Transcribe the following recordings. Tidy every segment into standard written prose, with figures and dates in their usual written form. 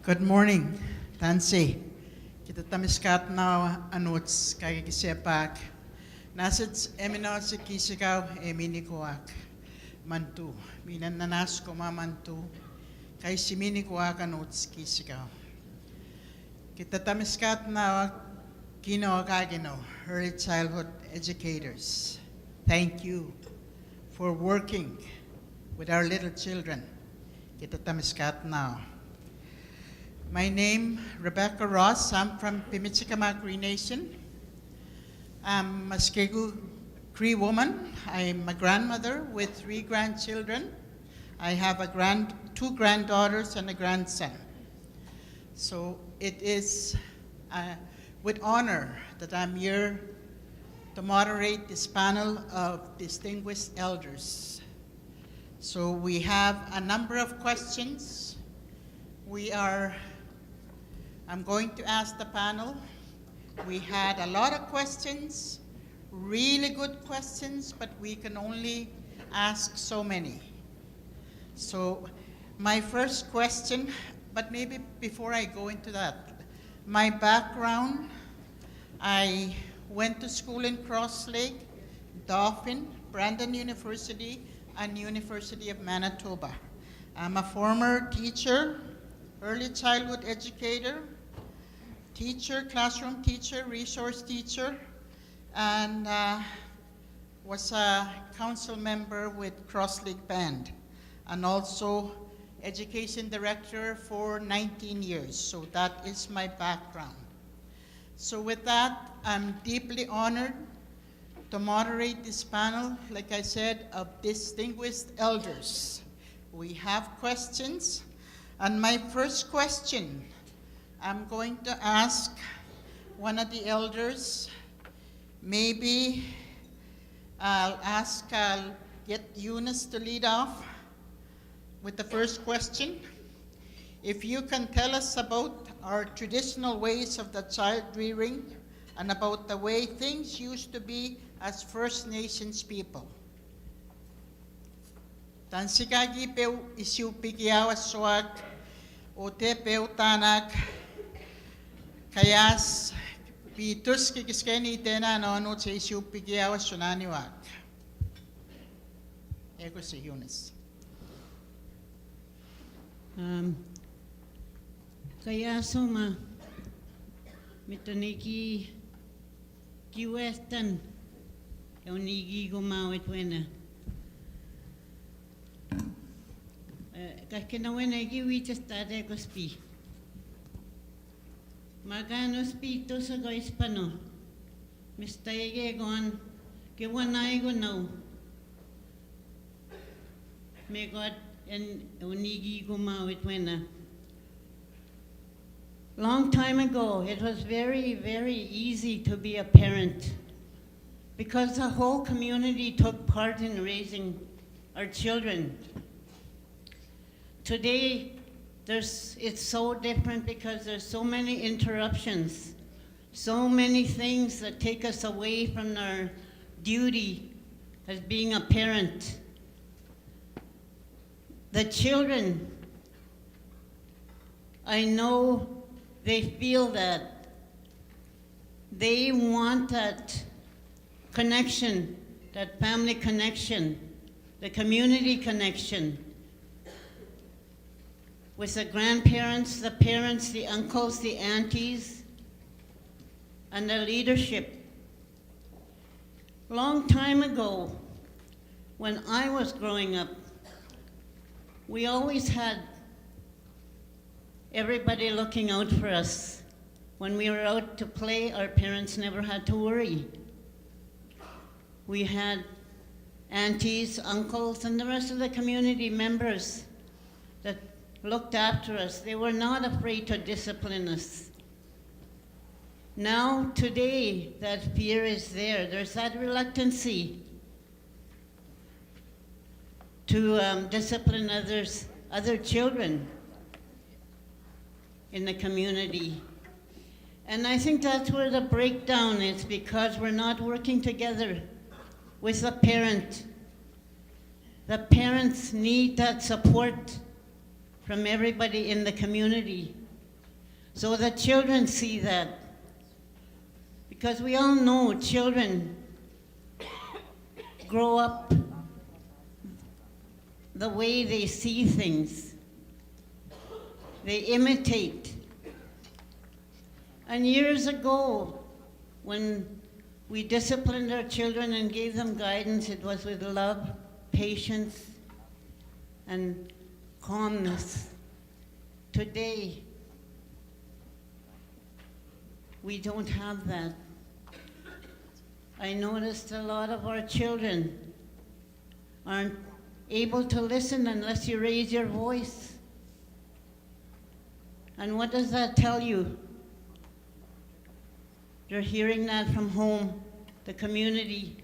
Good morning, Tansi. Kita tamiskat na anots kay kisepak. Nasits emino si kisikaw eminikuak. Mantu. Minan nanas ko mamantu. Kay si minikuak anots kisikaw. Kita tamiskat na kagino, early childhood educators. Thank you for working with our little children. Kita tamiskat now. My name, Rebecca Ross. I'm from ÇİმინŊʲİ Nation. I'm a Ojibwe-Cree woman. I'm a grandmother with 3 grandchildren. I have two granddaughters and a grandson. So it is with honor that I'm here to moderate this panel of distinguished elders. So we have a number of questions. I'm going to ask the panel. We had a lot of questions, really good questions, but we can only ask so many. So my first question, but maybe before I go into that, my background, I went to school in Cross Lake, Dauphin, Brandon University, and University of Manitoba. I'm a former teacher, early childhood educator, classroom teacher, resource teacher, and was a council member with Cross Lake Band, and also education director for 19 years. So that is my background. So with that, I'm deeply honored to moderate this panel, like I said, of distinguished elders. We have questions, and my first question, I'm going to ask one of the elders. Maybe I'll get Eunice to lead off with the first question. If you can tell us about our traditional ways of the child rearing and about the way things used to be as First Nations people. Tansikagi peu isiu pigiawa swag o te peu tanak kayas pitus kikiskeni tena no te isiu pigiawa sunaniwak. Ego si Eunice. Kaya suma mitoniki kiwestan eunigi Çİმინ낳ʲİ Kakena wena giwi stade ko spi. Magano spi to sa go hispano. Mistayege gon ke wanai go no. Me God en unigi go mawit. Long time ago, it was very, very easy to be a parent because the whole community took part in raising our children. Today, it's so different because there's so many interruptions, so many things that take us away from our duty as being a parent. The children, I know they feel that they want that connection, that family connection, the community connection with the grandparents, the parents, the uncles, the aunties, and the leadership. Long time ago, when I was growing up, we always had everybody looking out for us. When we were out to play, our parents never had to worry. We had aunties, uncles, and the rest of the community members that looked after us. They were not afraid to discipline us. Now, today, that fear is there. There's that reluctancy to discipline other children in the community. And I think that's where the breakdown is, because we're not working together with the parent. The parents need that support from everybody in the community so the children see that. Because we all know children grow up the way they see things. They imitate. And years ago, when we disciplined our children and gave them guidance, it was with love, patience, and calmness. Today, we don't have that. I noticed a lot of our children aren't able to listen unless you raise your voice. And what does that tell you? You're hearing that from home, the community.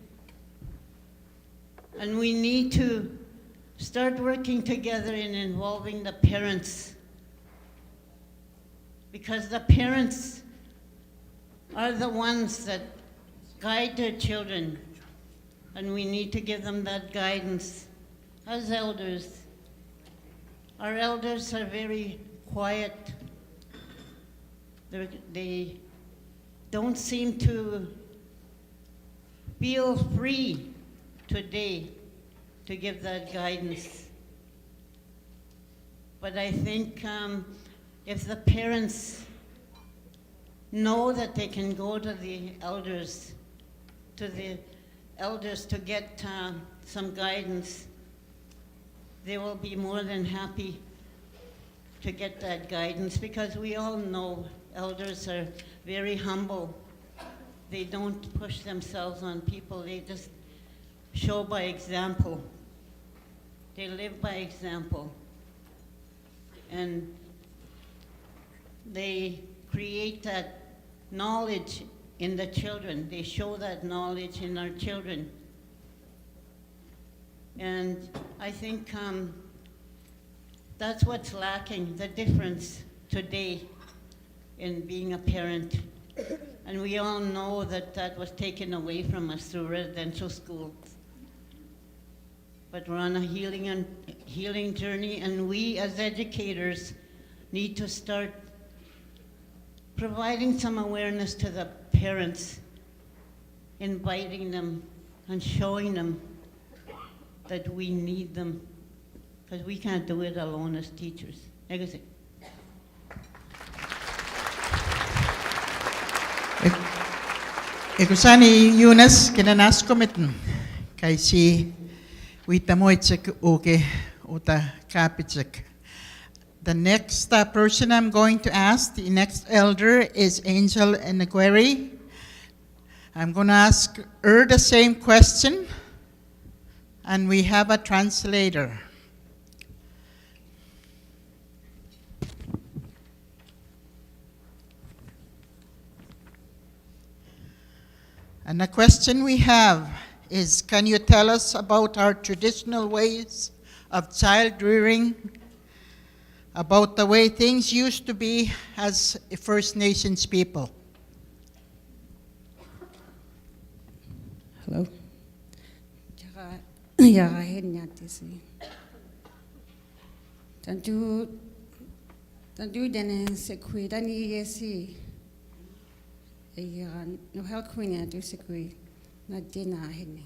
And we need to start working together in involving the parents. Because the parents are the ones that guide their children. And we need to give them that guidance. As elders, our elders are very quiet. They don't seem to feel free today to give that guidance. But I think if the parents know that they can go to the elders to get some guidance, they will be more than happy to get that guidance, because we all know elders are very humble. They don't push themselves on people. They just show by example. They live by example. And they create that knowledge in the children. They show that knowledge in our children. And I think that's what's lacking, the difference today in being a parent. And we all know that that was taken away from us through residential schools. But we're on a healing journey, and we as educators need to start providing some awareness to the parents, inviting them and showing them that we need them, because we can't do it alone as teachers. Ikusani Eunice kinanas komitten kay si witamoitsik uke uta kapitsik. The next person I'm going to ask, the next elder, is Angele and Aquari. I'm going to ask her the same question, and we have a translator. And the question we have is, can you tell us about our traditional ways of child rearing, about the way things used to be as First Nations people? Hello. Tantu Dene sekui dani yesi. No Enekwinare do sekui na Dene hene.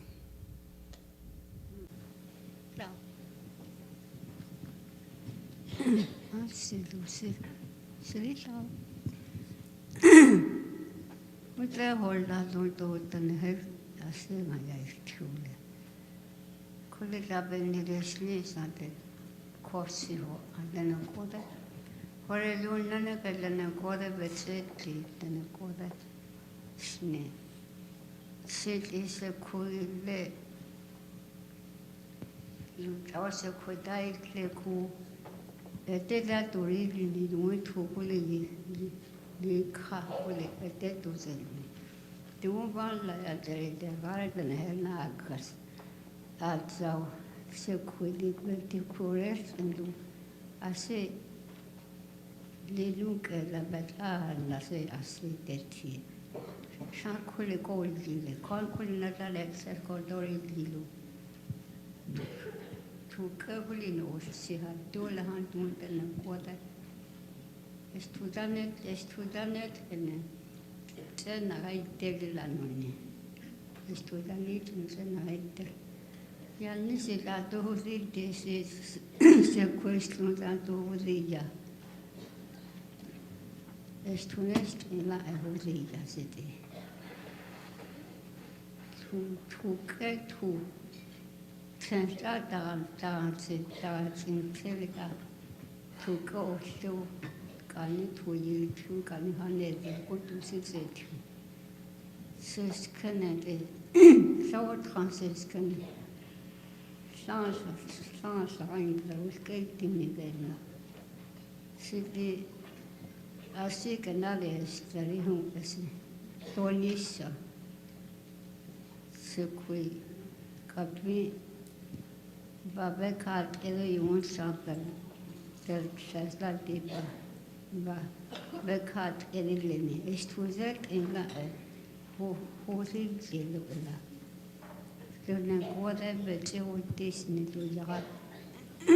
estudanet ene tsena ga itelela none estudanit tsena ga ite ya ni se la to hosi de se question da to hosi ya estunest in la hosi ya se de tu ke tu senza da sin teleka tu ko so kani tu yi tu kani hane de ko tu se tu se skene de so transskene sans rien de ce que tu me donnes. C'était assez que n'allait installer un peu. Tonis, ce qui capit, va avec elle et on s'appelle. Tel chasse la débat. Va avec elle et l'aîné. Et je faisais un là, pour poser le là. Je n'ai pas de bêtises ni de dire. Je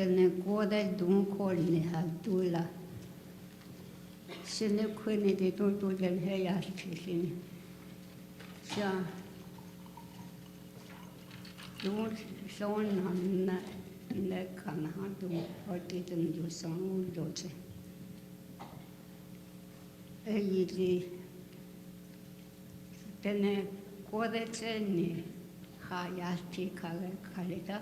n'ai pas de don ni à tout là. Je ne connais pas de tout le hélas fini. Donc, son n'a ne canne donc porté de nous sans d'autres. Et il dit. Dene kodetseni hayati kaleda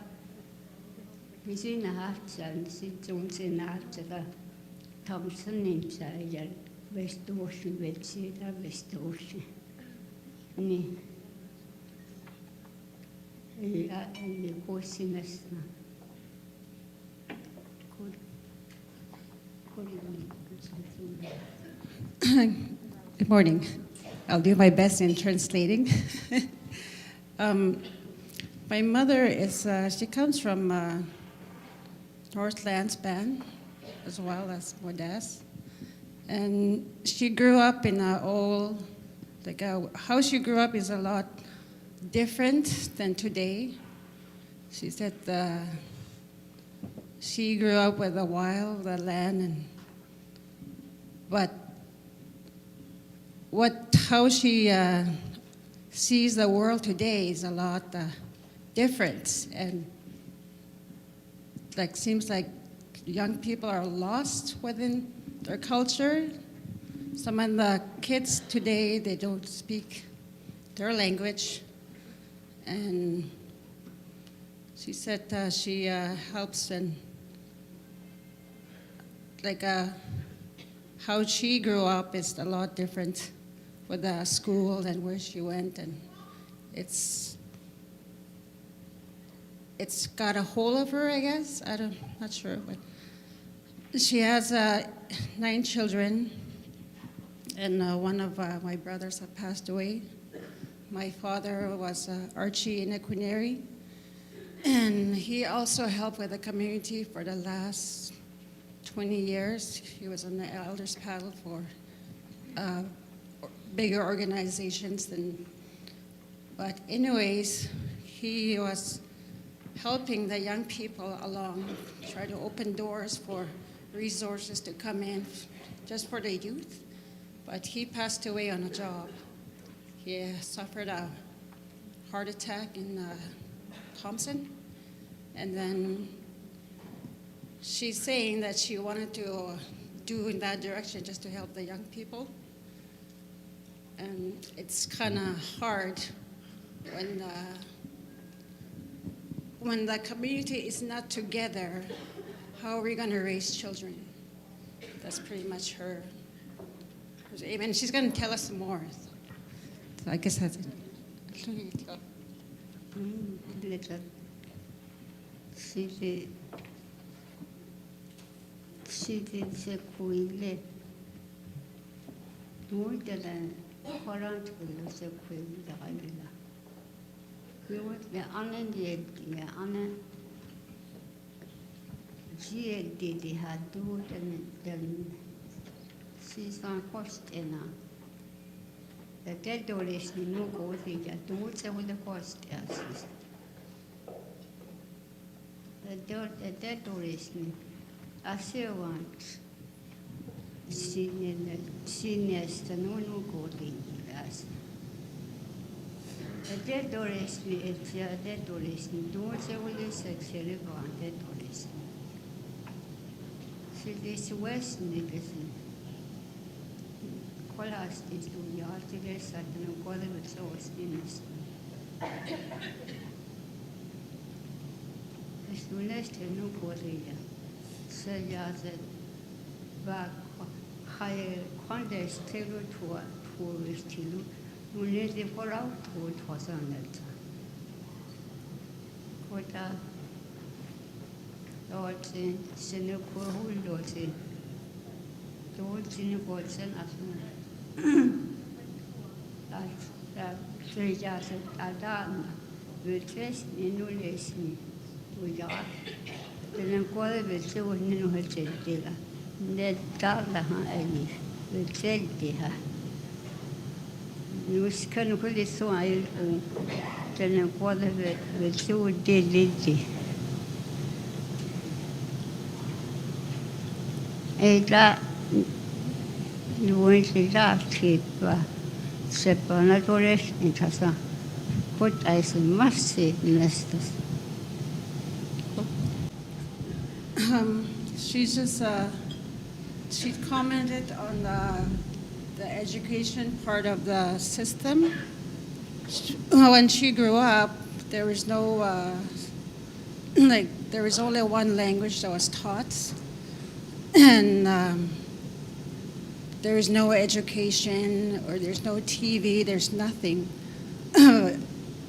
bizina hatsan situnsen hatsa Thompsonin sayar vestoshi vetsida vestoshi ni ya ni kosinasna Good morning. I'll do my best in translating. My mother is, she comes from Northland Span, as well as Modas. And she grew up in a old, how she grew up is a lot different than today. She said she grew up with the wild, the land, but how she sees the world today is a lot different, and seems like young people are lost within their culture. Some of the kids today, they don't speak their language, and she said she helps and how she grew up is a lot different with the school and where she went, and it's got a hold of her, I guess. Not sure, but she has 9 children, and one of my brothers have passed away. My father was Archie Enekwinnare, and he also helped with the community for the last 20 years. He was on the elders panel for bigger organizations but anyways, he was helping the young people along, try to open doors for resources to come in just for the youth. But he passed away on a job. He suffered a heart attack in Thompson, and then she's saying that she wanted to do in that direction just to help the young people. And it's kind of hard when the community is not together. How are we going to raise children? That's pretty much her aim, and she's going to tell us more. So I guess that's it. Se cuile multe current will se cuile la you the anen the anen she did had do then she's on cost ena the dead door is no go the do se with the cost as the dead door is Asewant. Sinesta no godilas. A dead doris, it's a dead doris, don't say what is sexually wanted doris. So this west niggas. Colas is to the artists at the Aquari with source Eunice. It's no less than no Korea. Say, that back higher contest table to tourist till you need the for out to was on it. What a Lord in Senoko, Lord in Lord in Watson that three years at Adam will test in no lesson. We are the Aquari will say what you know her. Ned Darlahan Ellie will tell her. You can put it so I tell them what will so delete. Ella lui si lasciava separatore in casa. Put I see mercy nestas. She's just she commented on the education part of the system. When she grew up, there was no there was only one language that was taught, and there is no education, or there's no TV, there's nothing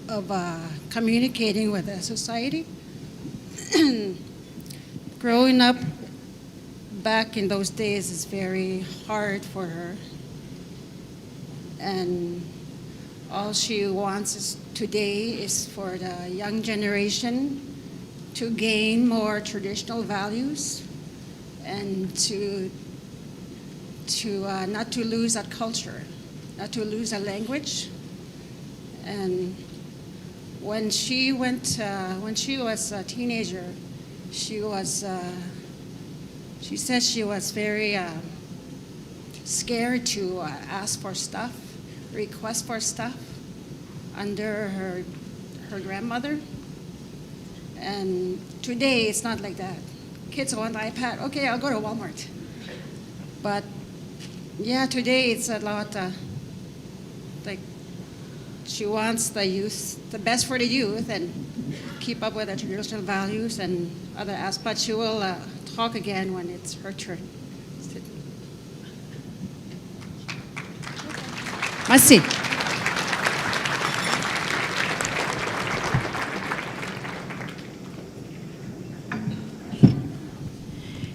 of communicating with the society. Growing up back in those days is very hard for her, and all she wants today is for the young generation to gain more traditional values and to not to lose that culture, not to lose a language. And when she was a teenager, she said she was very scared to ask for stuff, request for stuff under her grandmother. And today it's not like that. Kids want an iPad. Okay, I'll go to Walmart. But yeah, today it's a lot like she wants the youth, the best for the youth, and keep up with the traditional values and other aspects. She will talk again when it's her turn. Merci.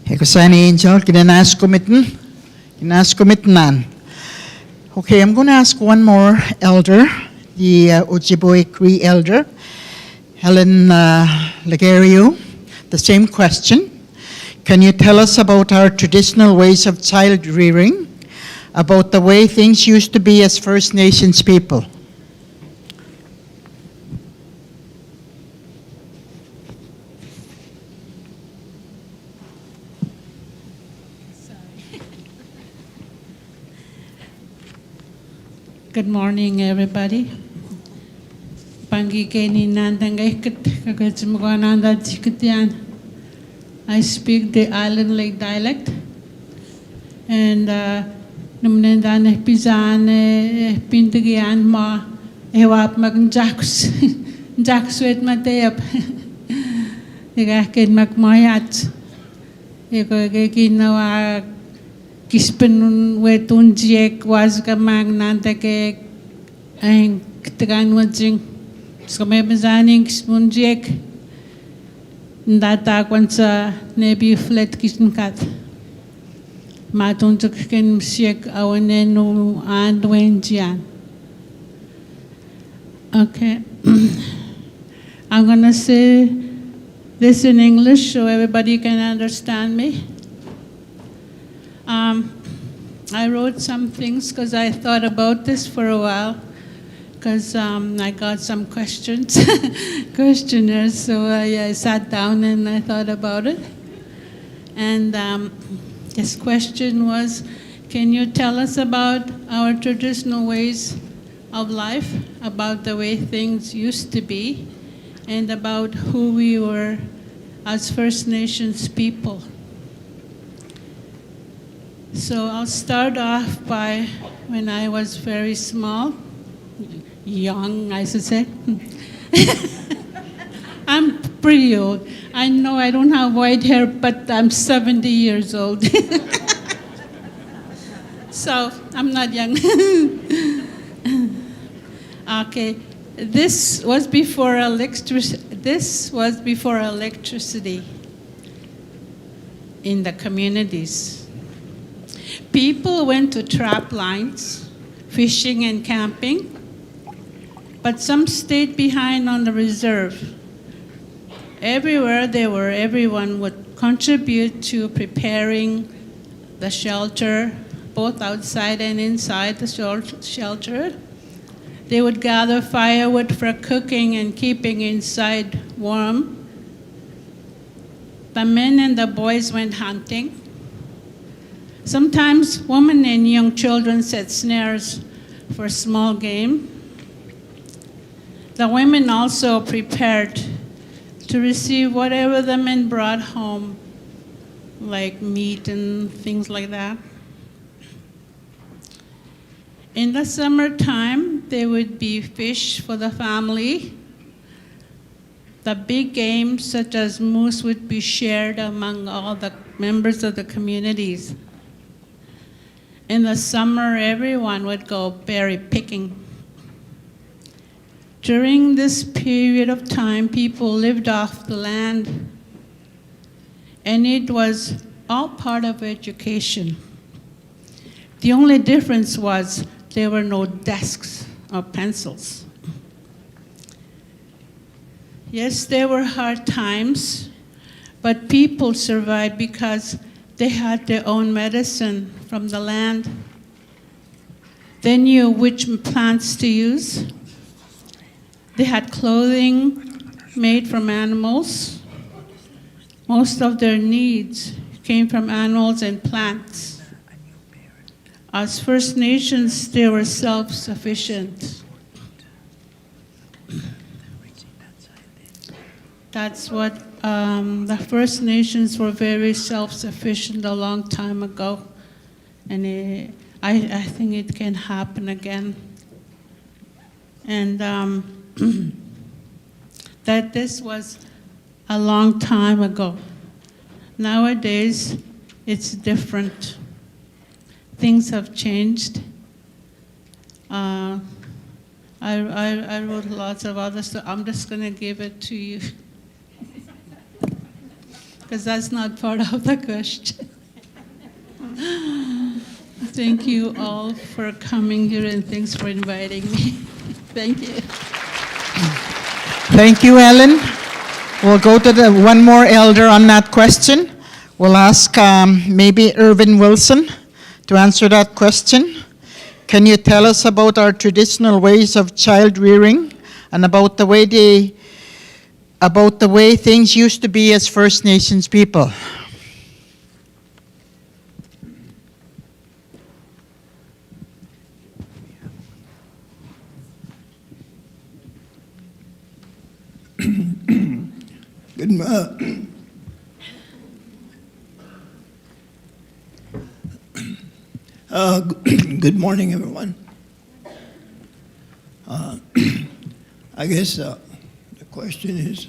Hekosani Angel, Ginas Commitnan. Okay, I'm going to ask one more elder, the Ojibwe-Cree elder, Helen Lagorio, the same question. Can you tell us about our traditional ways of child rearing, about the way things used to be as First Nations people? Good morning, everybody. I speak the Island Lake dialect, and numnendane pisane pintagian ma ewap magnjaks jakswet mateyap igakin magmayat ikogekinawa kispenun wetun jek was ka magnante ke ang ktagan wajing skame bezaning kispun jek ndata kwansa nebi flat kisn kat matun ken siek awanenu and wenjian. Okay. I'm gonna say this in English so everybody can understand me. I wrote some things because I thought about this for a while, because I got some questionnaires, so I sat down and I thought about it. And his question was, can you tell us about our traditional ways of life, about the way things used to be, and about who we were as First Nations people? So I'll start off by when I was very small, young, I should say. I'm pretty old. I know I don't have white hair, but I'm 70 years old. So I'm not young. Okay, this was before electricity in the communities. People went to trap lines, fishing and camping, but some stayed behind on the reserve. Everywhere they were, everyone would contribute to preparing the shelter, both outside and inside the shelter. They would gather firewood for cooking and keeping inside warm. The men and the boys went hunting. Sometimes women and young children set snares for small game. The women also prepared to receive whatever the men brought home, like meat and things like that. In the summertime, there would be fish for the family. The big game, such as moose, would be shared among all the members of the communities. In the summer, everyone would go berry picking. During this period of time, people lived off the land, and it was all part of education. The only difference was there were no desks or pencils. Yes, there were hard times, but people survived because they had their own medicine from the land. They knew which plants to use. They had clothing made from animals. Most of their needs came from animals and plants. As First Nations, they were self-sufficient. That's what the First Nations were, very self-sufficient a long time ago. And I think it can happen again. And that this was a long time ago. Nowadays, it's different. Things have changed. I wrote lots of other stuff. I'm just going to give it to you. Because that's not part of the question. Thank you all for coming here, and thanks for inviting me. Thank you. Thank you, Helen. We'll go to the one more elder on that question. We'll ask maybe Irvin Wilson to answer that question. Can you tell us about our traditional ways of child rearing and about the way things used to be as First Nations people? Good morning, everyone. I guess the question is,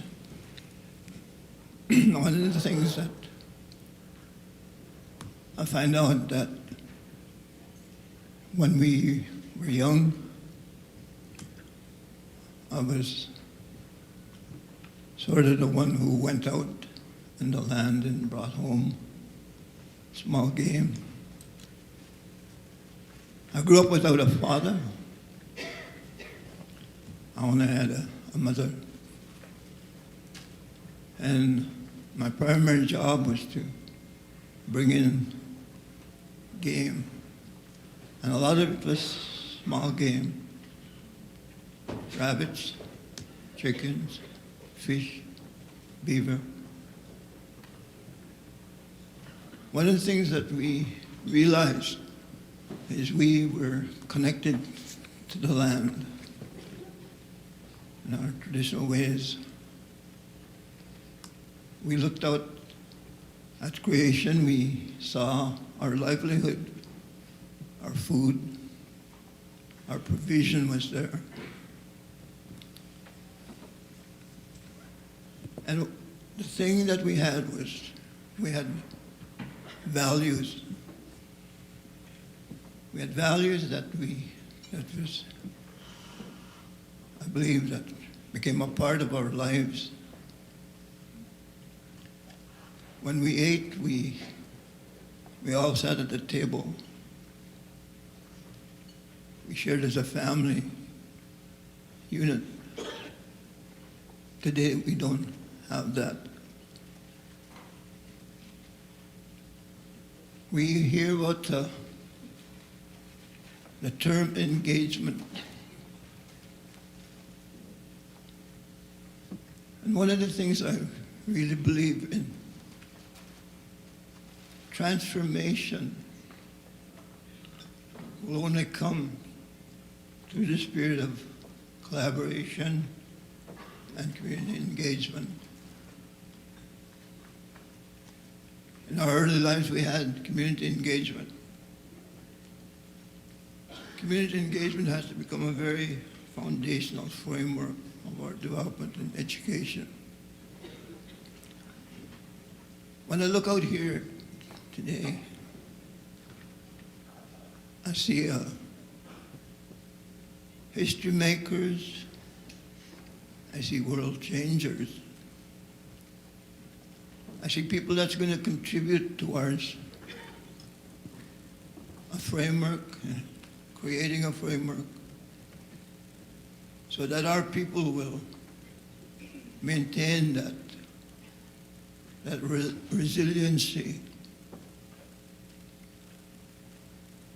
one of the things that I find out that when we were young, I was sort of the one who went out in the land and brought home small game. I grew up without a father. I only had a mother. And my primary job was to bring in game. And a lot of it was small game. Rabbits, chickens, fish, beaver. one of the things that we realized is we were connected to the land in our traditional ways. We looked out at creation, we saw our livelihood, our food, our provision was there. And the thing that we had was, we had values. We had values that was, I believe, that became a part of our lives. When we ate, we all sat at the table. We shared as a family unit. Today, we don't have that. We hear about the term engagement. And one of the things I really believe in, transformation will only come through the spirit of collaboration and community engagement. In our early lives, we had community engagement. Community engagement has to become a very foundational framework of our development and education. When I look out here today, I see history makers, I see world changers. I see people that's going to contribute towards a framework, creating a framework, so that our people will maintain that resiliency.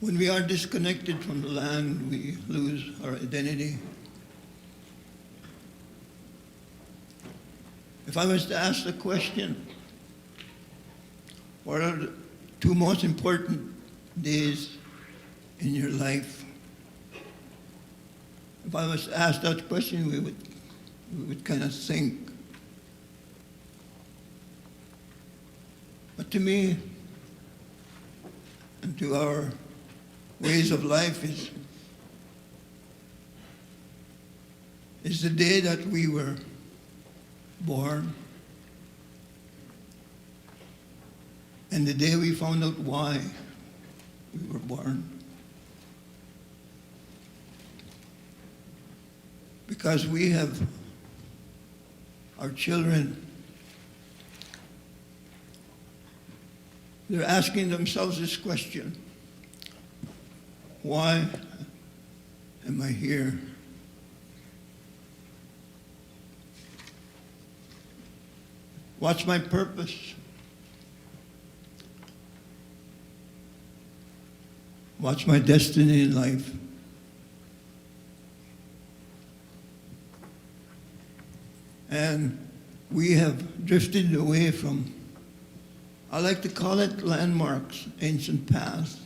When we are disconnected from the land, we lose our identity. If I was to ask the question, what are the two most important days in your life? If I was to ask that question, we would kind of think. But to me, and to our ways of life, is the day that we were born, and the day we found out why we were born. Because we have our children, they're asking themselves this question: why am I here? What's my purpose? What's my destiny in life? And we have drifted away from, I like to call it landmarks, ancient paths.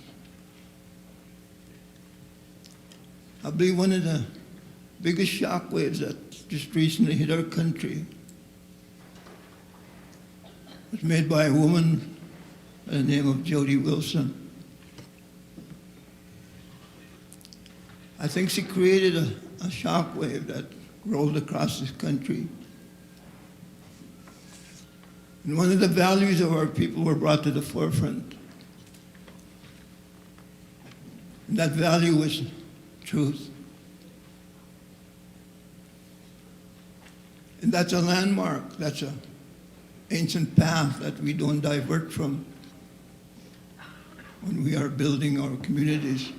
I believe one of the biggest shockwaves that just recently hit our country was made by a woman by the name of Jody Wilson. I think she created a shockwave that rolled across this country. And one of the values of our people were brought to the forefront. And that value was truth. And that's a landmark, that's an ancient path that we don't divert from when we are building our communities.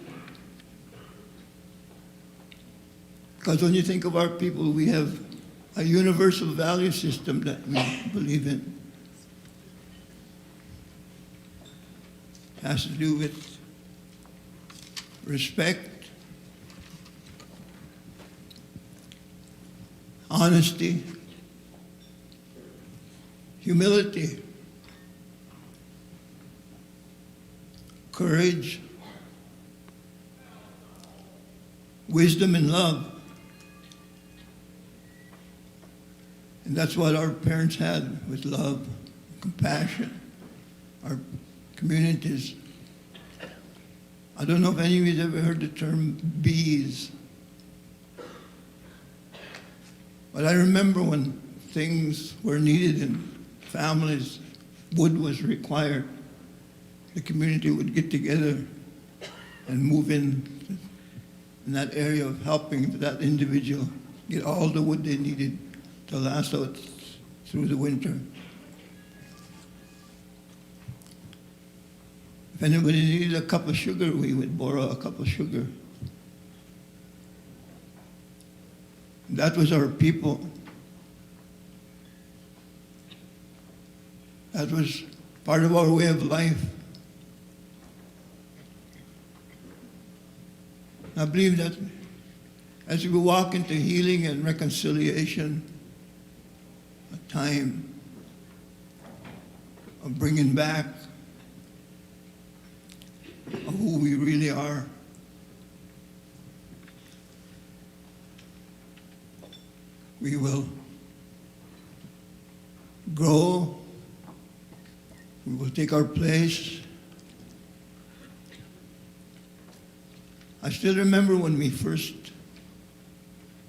Because when you think of our people, we have a universal value system that we believe in. It has to do with respect, honesty, humility, courage, wisdom, and love. And that's what our parents had, with love, compassion. Our communities. I don't know if any of you have ever heard the term bees. But I remember when things were needed in families, wood was required, the community would get together and move in that area of helping that individual get all the wood they needed to last out through the winter. If anybody needed a cup of sugar, we would borrow a cup of sugar. That was our people. That was part of our way of life. I believe that as we walk into healing and reconciliation, a time of bringing back of who we really are. We will grow. We will take our place. I still remember when we first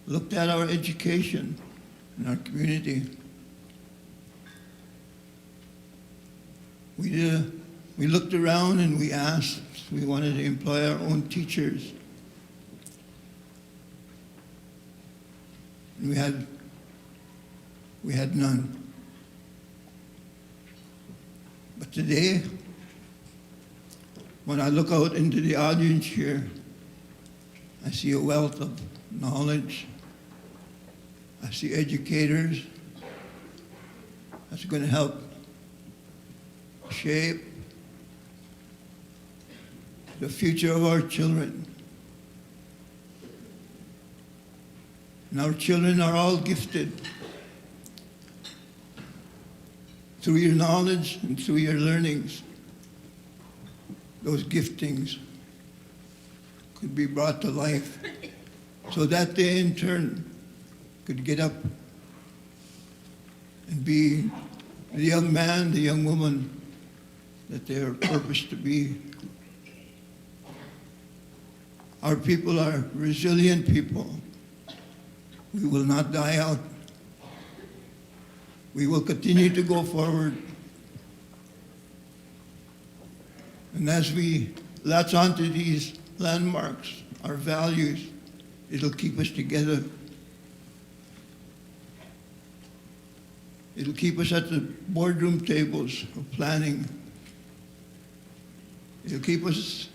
looked at our education in our community. We looked around and we asked, we wanted to employ our own teachers. And we had none. But today, when I look out into the audience here, I see a wealth of knowledge. I see educators that's going to help shape the future of our children. And our children are all gifted through your knowledge and through your learnings. Those giftings could be brought to life so that they in turn could get up and be the young man, the young woman that they are purposed to be. Our people are resilient people. We will not die out. We will continue to go forward. And as we latch onto these landmarks, our values, it'll keep us together. It'll keep us at the boardroom tables of planning. It'll give us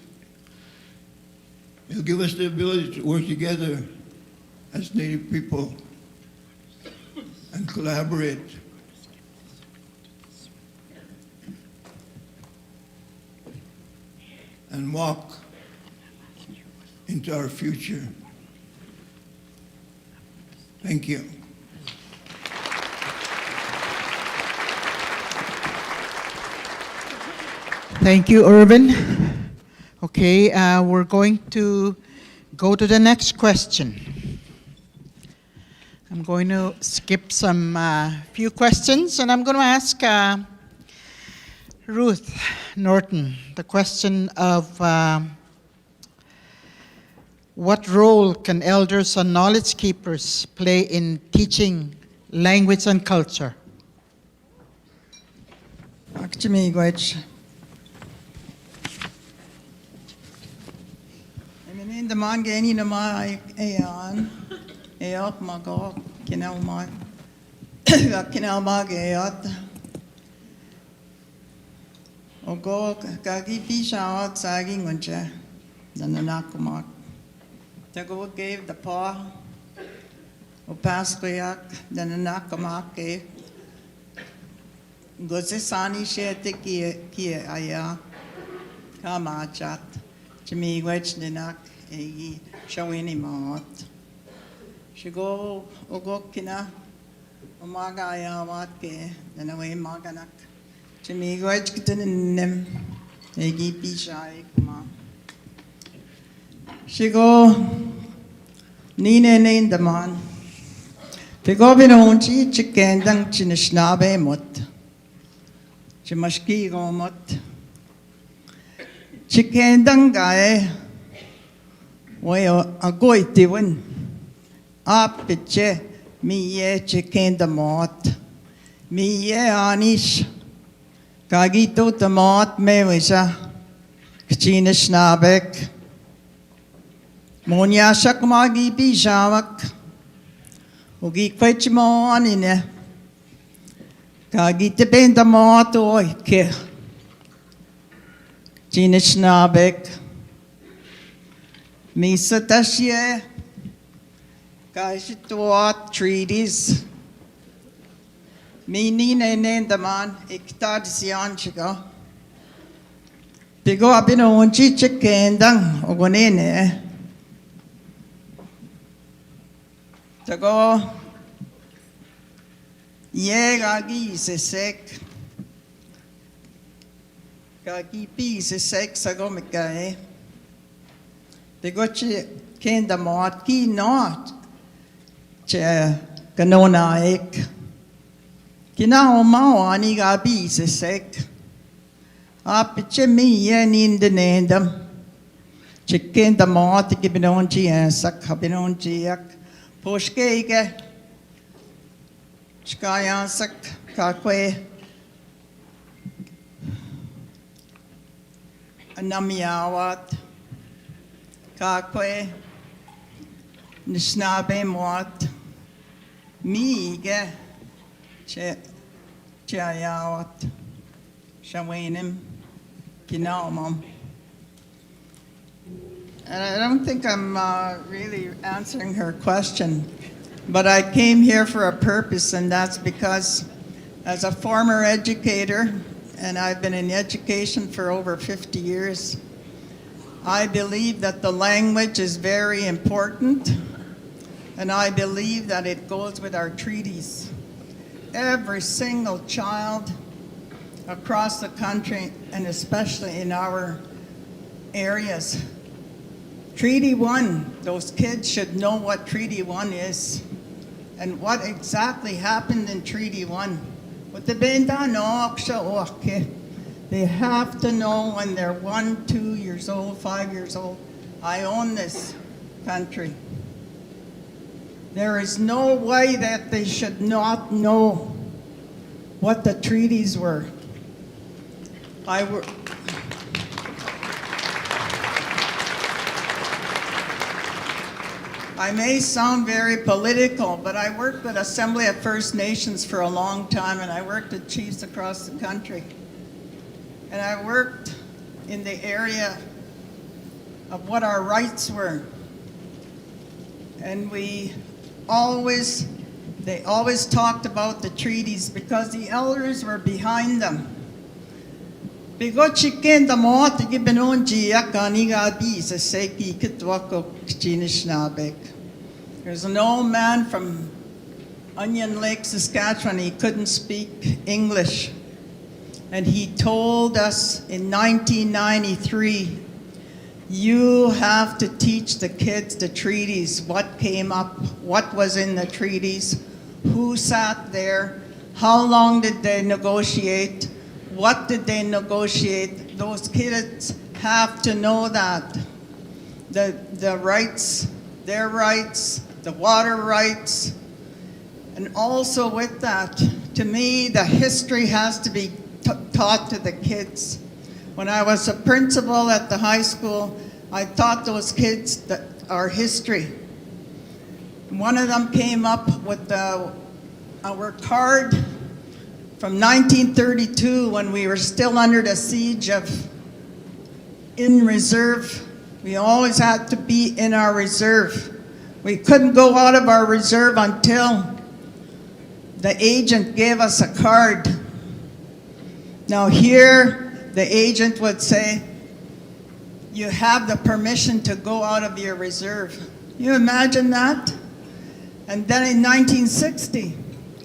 the ability to work together as Native people and collaborate. And walk into our future. Thank you. Thank you, Irvin. Okay, we're going to go to the next question. I'm going to skip some few questions, and I'm going to ask Ruth Norton the question of what role can elders and knowledge keepers play in teaching language and culture? Ojibwe-Cree. In the mangani na mai ayan, ayot mago kinau mag, kinau mag ayot. Ogo kagi pisha out sagging uncha, then the nakamak. Tago gave the paw, o pasquayak, then the nakamak gave. Gozesani shete ki aya, kamachat, Ojibwe-Cree dinak. Egi shawini maot. Shigo ogokina umaga ayamat ke danawe maganak. Ojibwe-Cree kitanim Egi Pishai Kuma. Shigo Nine Nindaman. Pigobinonchi Chikendang Chinishnabe Mut. Chimashki Gomut. Chikendang Gae. Wayo Agoitiwin. Apiche mi ye chikendamot. Mi ye anish. Kagito tamot mewisa. Kchinishnabek. Monyashak magi bijawak. Ugi kwechmo anine. Kagite bendamot oike. Chinishnabek. Misa tashye. Kajituat treaties. Minine nendaman iktad sianchigo. Bigo abino unchi chikendang ogonene. Tago ye gagi sesek. Gagi pi sesek sago mikae. Bigo chikendamot ki not. Che kanona ek. Kinao mao ani gabi se sek. Apiche mi yen in the nendam. Chicken the mot gibinonji and sak habinonjiak. Poshkege. Shkayansak kakwe. Anamiawat. Kakwe. Nishnabe mot. Mige. Chayawat. Shawanim. Kinaumam. And I don't think I'm really answering her question, but I came here for a purpose, and that's because as a former educator, and I've been in education for over 50 years, I believe that the language is very important, and I believe that it goes with our treaties. Every single child across the country, and especially in our areas, Treaty 1, those kids should know what Treaty 1 is and what exactly happened in Treaty 1. They have to know when they're 1, 2 years old, 5 years old, I own this country. There is no way that they should not know what the treaties were. I may sound very political, but I worked with Assembly of First Nations for a long time, and I worked with chiefs across the country. And I worked in the area of what our rights were. And they always talked about the treaties because the elders were behind them. There's an old man from Onion Lake, Saskatchewan. He couldn't speak English. And he told us in 1993, you have to teach the kids the treaties, what came up, what was in the treaties, who sat there, how long did they negotiate, what did they negotiate. Those kids have to know that. The rights, their rights, the water rights, and also with that, to me, the history has to be taught to the kids. When I was a principal at the high school, I taught those kids our history. One of them came up with our card from 1932 when we were still under the siege of in reserve. We always had to be in our reserve. We couldn't go out of our reserve until the agent gave us a card. Now here, the agent would say, you have the permission to go out of your reserve. You imagine that? And then in 1960,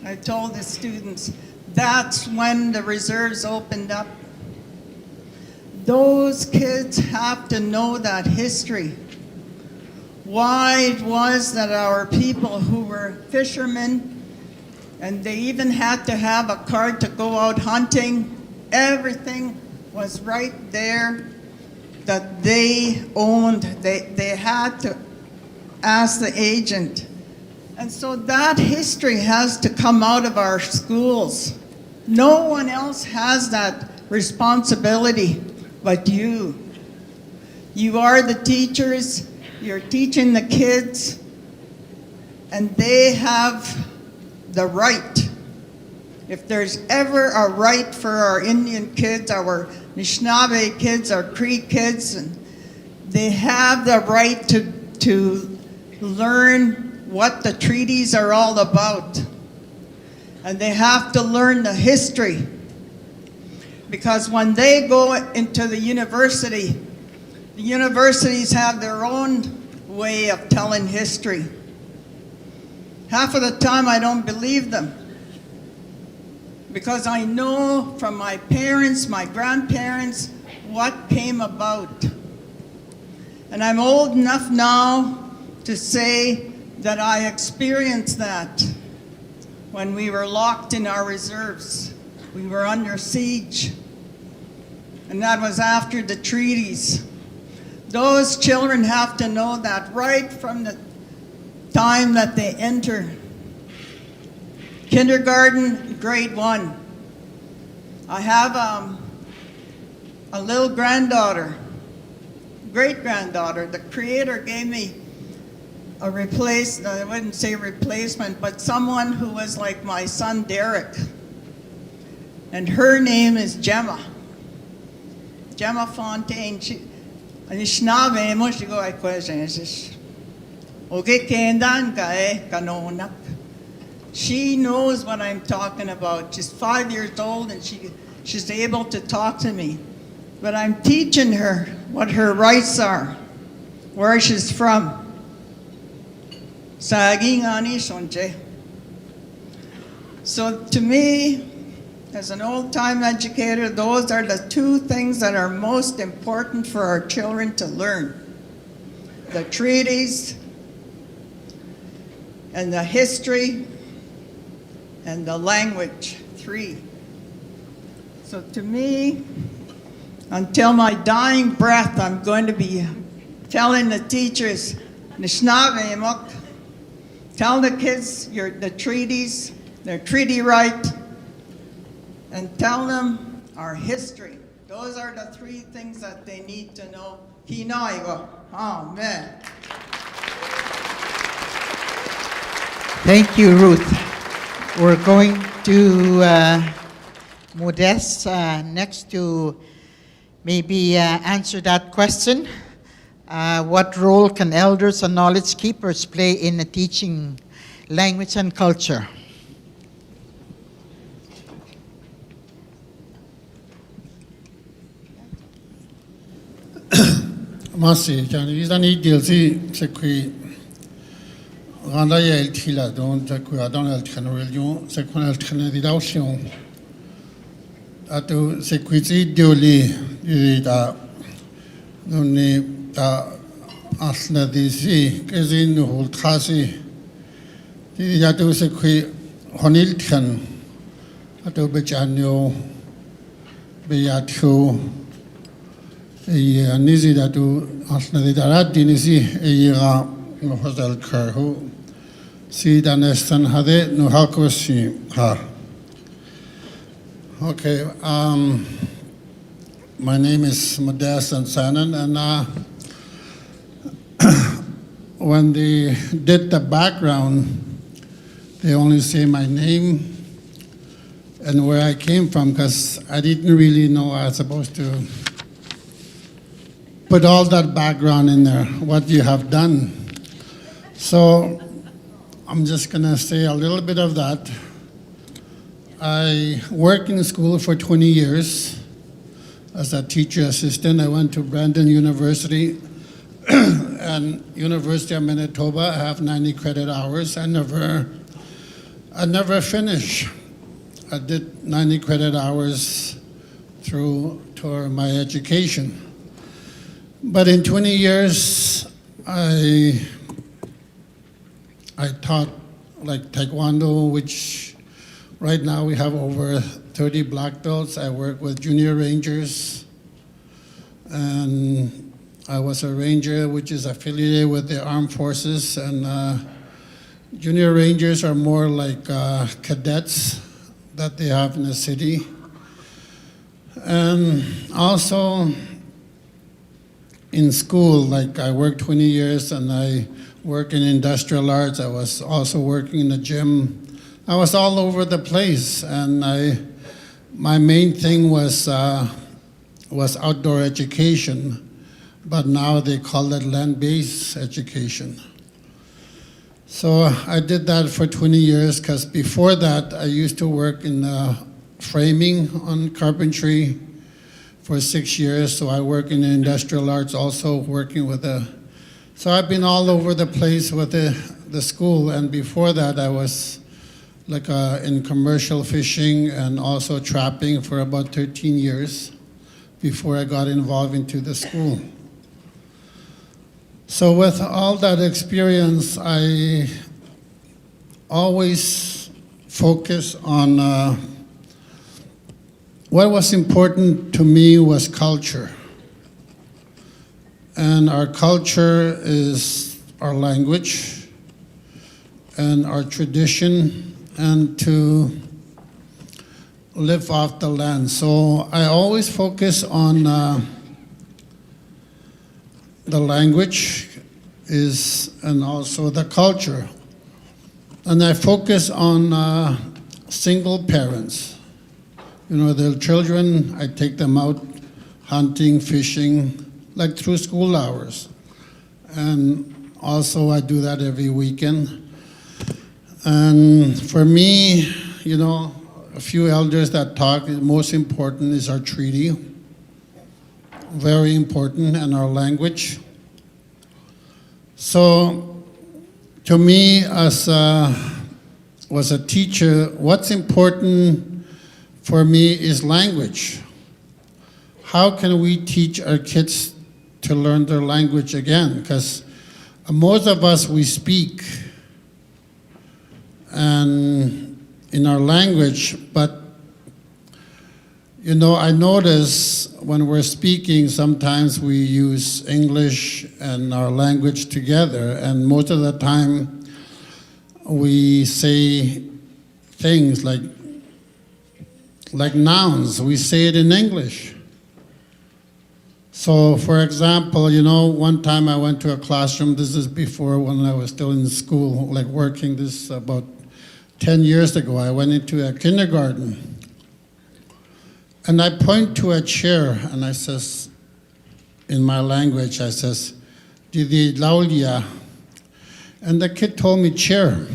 I told the students, that's when the reserves opened up. Those kids have to know that history. Why it was that our people who were fishermen, and they even had to have a card to go out hunting, everything was right there that they owned. They had to ask the agent. And so that history has to come out of our schools. No one else has that responsibility but you. You are the teachers, you're teaching the kids, and they have the right. If there's ever a right for our Indian kids, our Anishinaabe kids, our Cree kids, and they have the right to learn what the treaties are all about. And they have to learn the history. Because when they go into the universities have their own way of telling history. Half of the time I don't believe them. Because I know from my parents, my grandparents, what came about. And I'm old enough now to say that I experienced that when we were locked in our reserves. We were under siege. And that was after the treaties. Those children have to know that right from the time that they enter kindergarten, grade 1. I have a little granddaughter, great-granddaughter. The Creator gave me I wouldn't say replacement, but someone who was like my son Derek. And her name is Gemma Fontaine. Anishinaabe mo sigo ay question. She knows what I'm talking about. She's 5 years old and she's able to talk to me. But I'm teaching her what her rights are, where she's from. So to me, as an old-time educator, those are the two things that are most important for our children to learn. The treaties and the history and the language, 3. So to me, until my dying breath, I'm going to be telling the teachers, tell the kids the treaties, their treaty right, and tell them our history. Those are the 3 things that they need to know. Amen. Thank you, Ruth. We're going to Modeste next to maybe answer that question. What role can elders and knowledge keepers play in teaching language and culture? Masi, Johnny, is an ideality, Secretary. Randa Yale Tila, don't Donald Canorion, Secretary Canadian. Atu Secretary Dioli, the Asna DC, Kazin, Holtasi, the Yatu Secretary Honilton, Atu Bejanio, Beatu. Nizi datu asna di darat dinisi eira no hotel karhu si danestan hade no hakosi ha. Okay, my name is Modeste Antsanen, and when they did the background, they only say my name and where I came from, because I didn't really know I was supposed to put all that background in there, what you have done. So I'm just going to say a little bit of that. I worked in school for 20 years as a teacher assistant. I went to Brandon University and University of Manitoba. I have 90 credit hours. I never finished. I did 90 credit hours through to my education. But in 20 years, I taught like Taekwondo, which right now we have over 30 black belts. I work with junior rangers, and I was a ranger, which is affiliated with the armed forces, and junior rangers are more like cadets that they have in the city. And also in school, like I worked 20 years and I work in industrial arts. I was also working in the gym. I was all over the place, and my main thing was outdoor education, but now they call it land-based education. So I did that for 20 years, because before that I used to work in framing on carpentry for 6 years. So I work in industrial arts, also working with so I've been all over the place with the school. And before that I was like in commercial fishing and also trapping for about 13 years before I got involved into the school. So with all that experience, I always focus on what was important to me was culture. And our culture is our language and our tradition, and to live off the land. So I always focus on the language and also the culture. And I focus on single parents. You know, their children, I take them out hunting, fishing, like through school hours. And also I do that every weekend. And for me, you know, a few elders that talk, most important is our treaty. Very important, and our language. So to me, as was a teacher, what's important for me is language. How can we teach our kids to learn their language again? Because most of us, we speak and in our language, but you know, I notice when we're speaking, sometimes we use English and our language together, and most of the time we say things like nouns, we say it in English. So for example, you know, one time I went to a classroom, this is before when I was still in school, like working, this about 10 years ago, I went into a kindergarten. And I point to a chair and I says, in my language, I says, "Didi laulia." And the kid told me chair.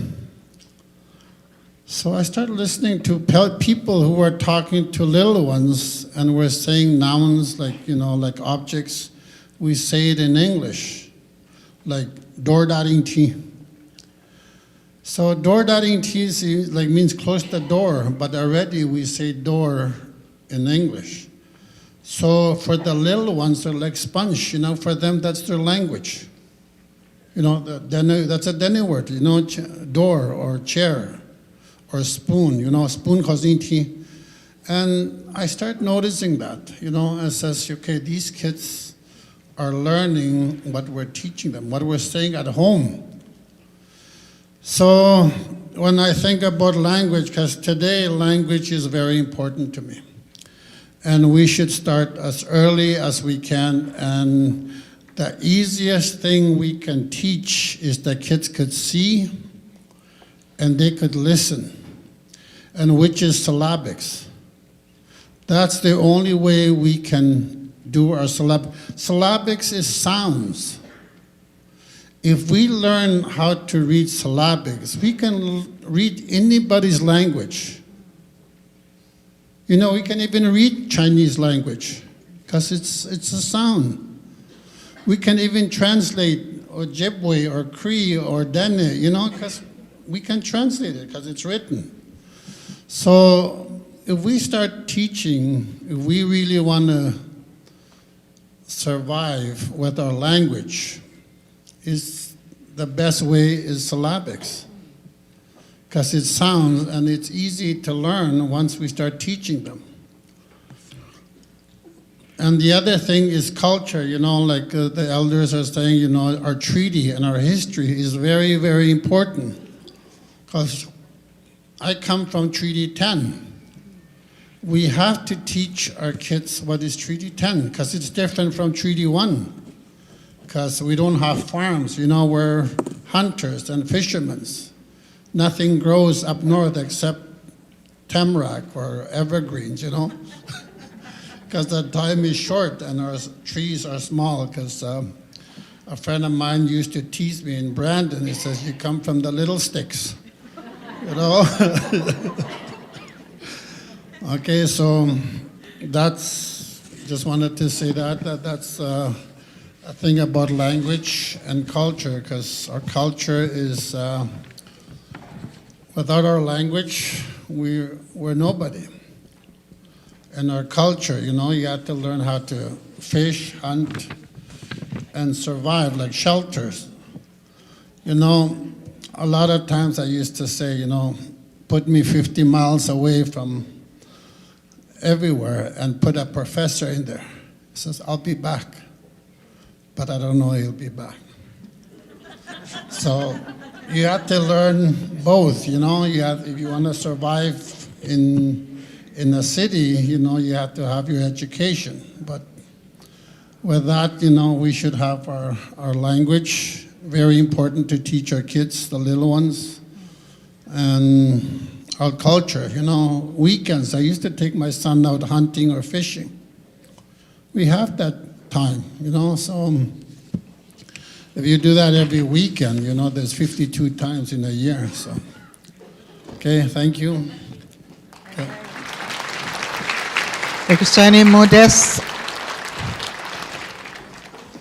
So I started listening to people who were talking to little ones and were saying nouns like, you know, like objects. We say it in English, like door daring tea. So door daring tea like means close the door, but already we say door in English. So for the little ones, they're like sponge, you know, for them, that's their language. You know, that's a Dene word, you know, door or chair or spoon, you know, spoon tea. And I start noticing that, you know, I says, okay, these kids are learning what we're teaching them, what we're saying at home. So when I think about language, because today language is very important to me. And we should start as early as we can. And the easiest thing we can teach is that kids could see and they could listen, and which is syllabics. That's the only way we can do our syllabics is sounds. If we learn how to read syllabics, we can read anybody's language. You know, we can even read Chinese language because it's a sound. We can even translate Ojibwe or Cree or Dene, you know, because we can translate it because it's written. So if we start teaching, if we really want to survive with our language, the best way is syllabics. Because it sounds and it's easy to learn once we start teaching them. And the other thing is culture, like the elders are saying, our treaty and our history is very, very important. Because I come from Treaty 10. We have to teach our kids what is Treaty 10, because it's different from Treaty 1. Because we don't have farms, we're hunters and fishermen. Nothing grows up north except tamarack or evergreens, because the time is short and our trees are small. Because a friend of mine used to tease me in Brandon. He says, "You come from the little sticks," Okay, so just wanted to say that's a thing about language and culture, because our culture is, without our language, we're nobody. And our culture, you have to learn how to fish, hunt, and survive, like shelters. A lot of times I used to say, put me 50 miles away from everywhere and put a professor in there. He says, "I'll be back." But I don't know he'll be back. So you have to learn both, if you want to survive in a city, you have to have your education. But with that, we should have our language. Very important to teach our kids, the little ones. And our culture, weekends. I used to take my son out hunting or fishing. We have that time, so if you do that every weekend, there's 52 times in a year. So, okay, thank you. Okay. Modest.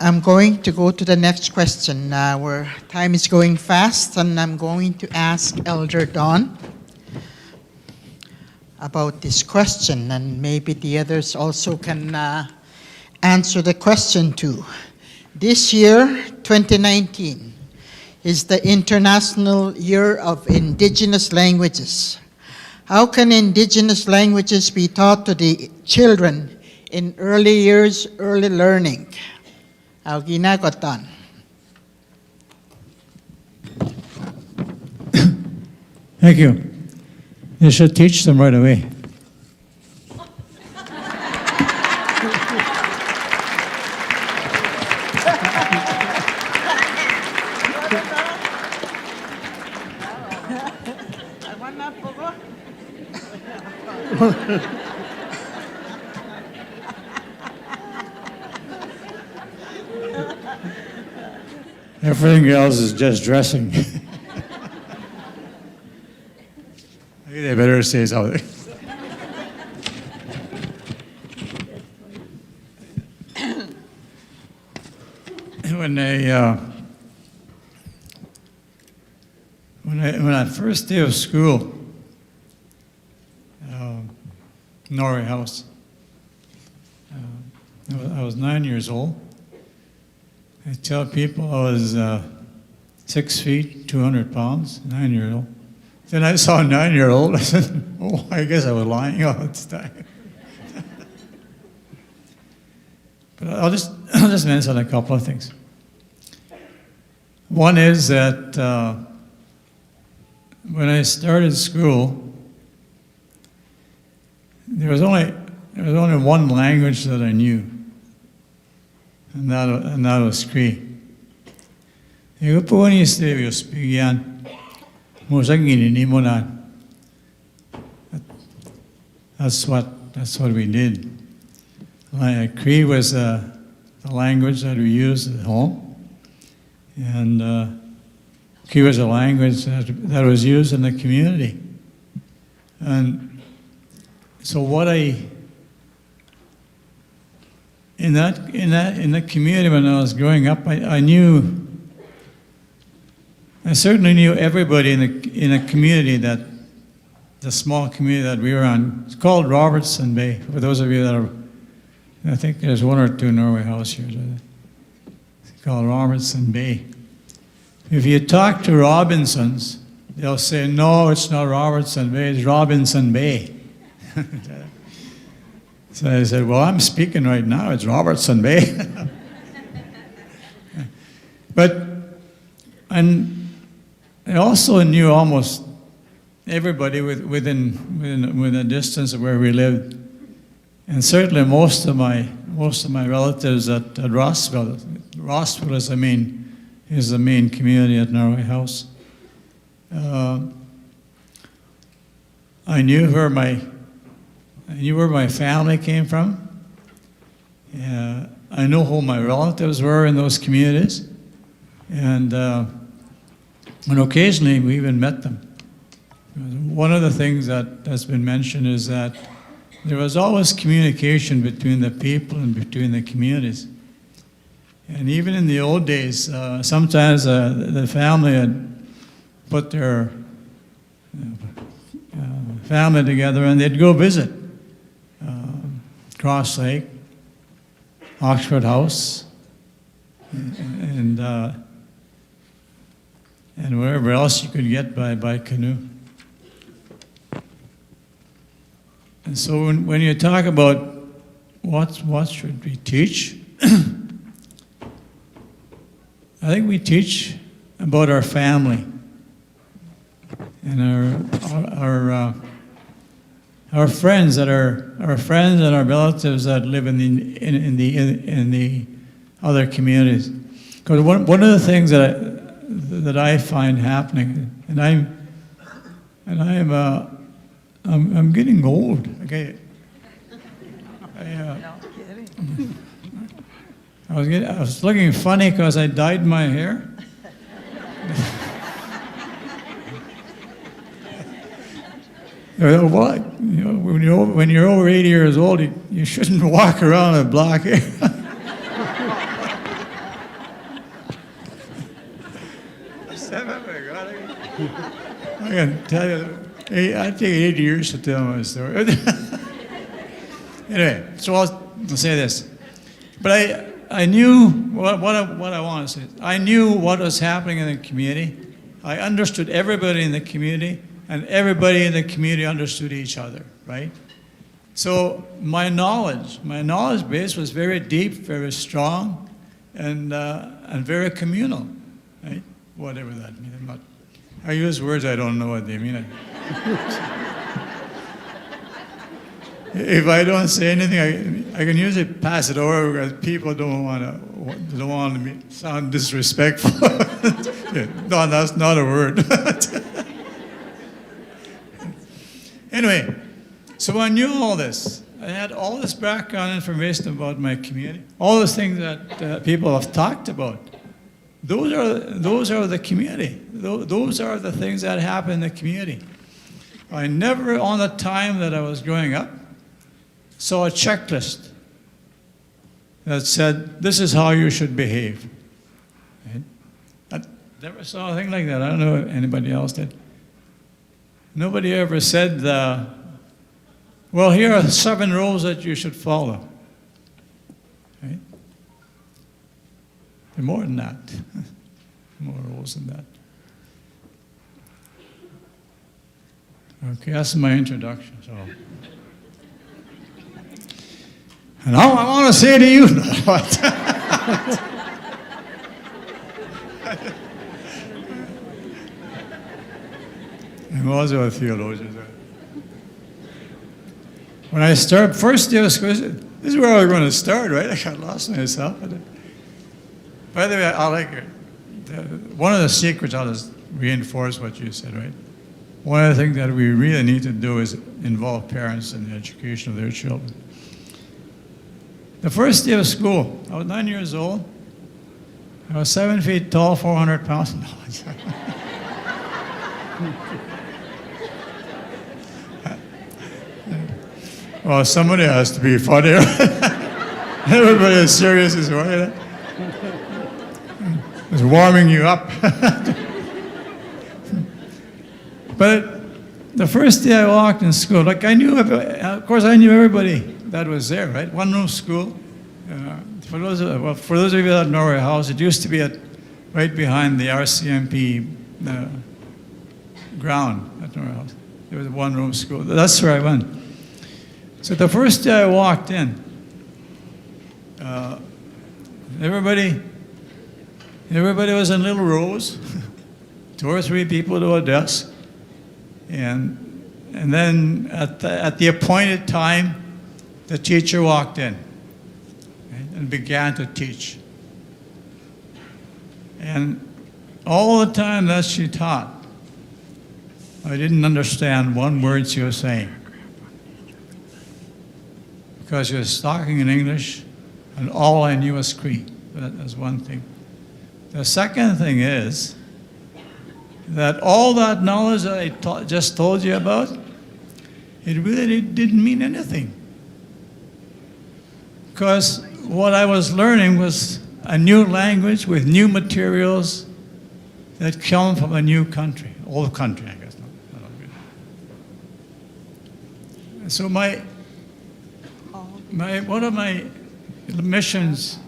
I'm going to go to the next question. Our time is going fast, and I'm going to ask Elder Don about this question, and maybe the others also can answer the question too. This year, 2019, is the International Year of Indigenous Languages. How can Indigenous languages be taught to the children in early years, early learning? Ang ginagawa. Thank you. You should teach them right away. Everything else is just dressing. Maybe they better say something. When I first day of school, Norrie House, I was 9 years old. I tell people I was 6 feet, 200 pounds, 9-year-old. Then I saw a 9-year-old. I said, "Oh, I guess I was lying all this time." But I'll just mention a couple of things. One is that when I started school, there was only one language that I knew, and that was Cree. That's what we did. Cree was the language that we used at home, and Cree was a language that was used in the community. And so in the community when I was growing up, I certainly knew everybody in a community that the small community that we were on. It's called Robertson Bay. For those of you that are, I think there's one or two Norway House here. It's called Robertson Bay. If you talk to Robinsons, they'll say, no, it's not Robertson Bay, it's Robinson Bay. So I said, well, I'm speaking right now, it's Robertson Bay. And I also knew almost everybody within a distance of where we lived. And certainly most of my relatives at Rossville. Rossville is the main community at Norway House. I knew where my family came from. I know who my relatives were in those communities, and occasionally we even met them. One of the things that's been mentioned is that there was always communication between the people and between the communities. And even in the old days, sometimes the family had put their family together and they'd go visit Cross Lake, Oxford House, and wherever else you could get by canoe. And so when you talk about what should we teach, I think we teach about our family and our friends and our relatives that live in the other communities. Because one of the things that I find happening, and I'm getting old. Okay. I was looking funny because I dyed my hair. What? When you're over 80 years old, you shouldn't walk around with black hair. I can tell you, I take 80 years to tell my story. Anyway, so I'll say this. But I knew what I want to say. I knew what was happening in the community. I understood everybody in the community, and everybody in the community understood each other, right? So my knowledge base was very deep, very strong, and very communal, right? Whatever that means. I use words I don't know what they mean. If I don't say anything, I can usually pass it over because people don't want to sound disrespectful. No, that's not a word. Anyway, so I knew all this. I had all this background information about my community, all those things that people have talked about. Those are the community. Those are the things that happen in the community. I never, on the time that I was growing up, saw a checklist that said, this is how you should behave. Right? I never saw a thing like that. I don't know if anybody else did. Nobody ever said, well, here are 7 rules that you should follow. Right? There are more than that. More rules than that. Okay, that's my introduction. So. And now I want to say to you, I'm also a theologian. When I start first year of school, this is where I was going to start, right? I got lost myself. By the way, I like it. One of the secrets, I'll just reinforce what you said, right? One of the things that we really need to do is involve parents in the education of their children. The first day of school, I was 9 years old. I was 7 feet tall, 400 pounds. No, well, somebody has to be funny. Everybody is serious as well. It's warming you up. But the first day I walked in school, like of course I knew everybody that was there, right? One room school. For those of you that know our house, it used to be right behind the RCMP ground at our house. There was a one room school. That's where I went. So the first day I walked in, everybody was in little rows, 2 or 3 people to a desk, and then at the appointed time, the teacher walked in, right, and began to teach. And all the time that she taught, I didn't understand one word she was saying, because she was talking in English, and all I knew was Cree. That's one thing. The second thing is that all that knowledge that I just told you about, it really didn't mean anything. Because what I was learning was a new language with new materials that come from a new country, old country, I guess. So one of my missions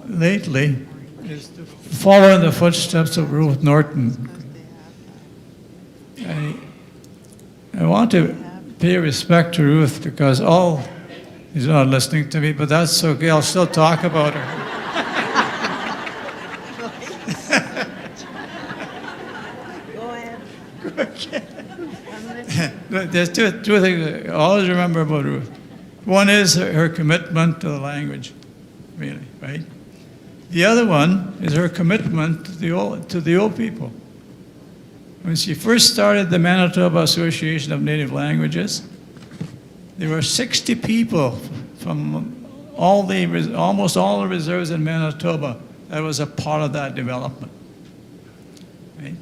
lately is to follow in the footsteps of Ruth Norton. I want to pay respect to Ruth because he's not listening to me, but that's okay. I'll still talk about her. Go ahead. Okay. There's two things I always remember about Ruth. One is her commitment to the language, really, right? The other one is her commitment to the old people. When she first started the Manitoba Association of Native Languages, there were 60 people from almost all the reserves in Manitoba that was a part of that development. Right?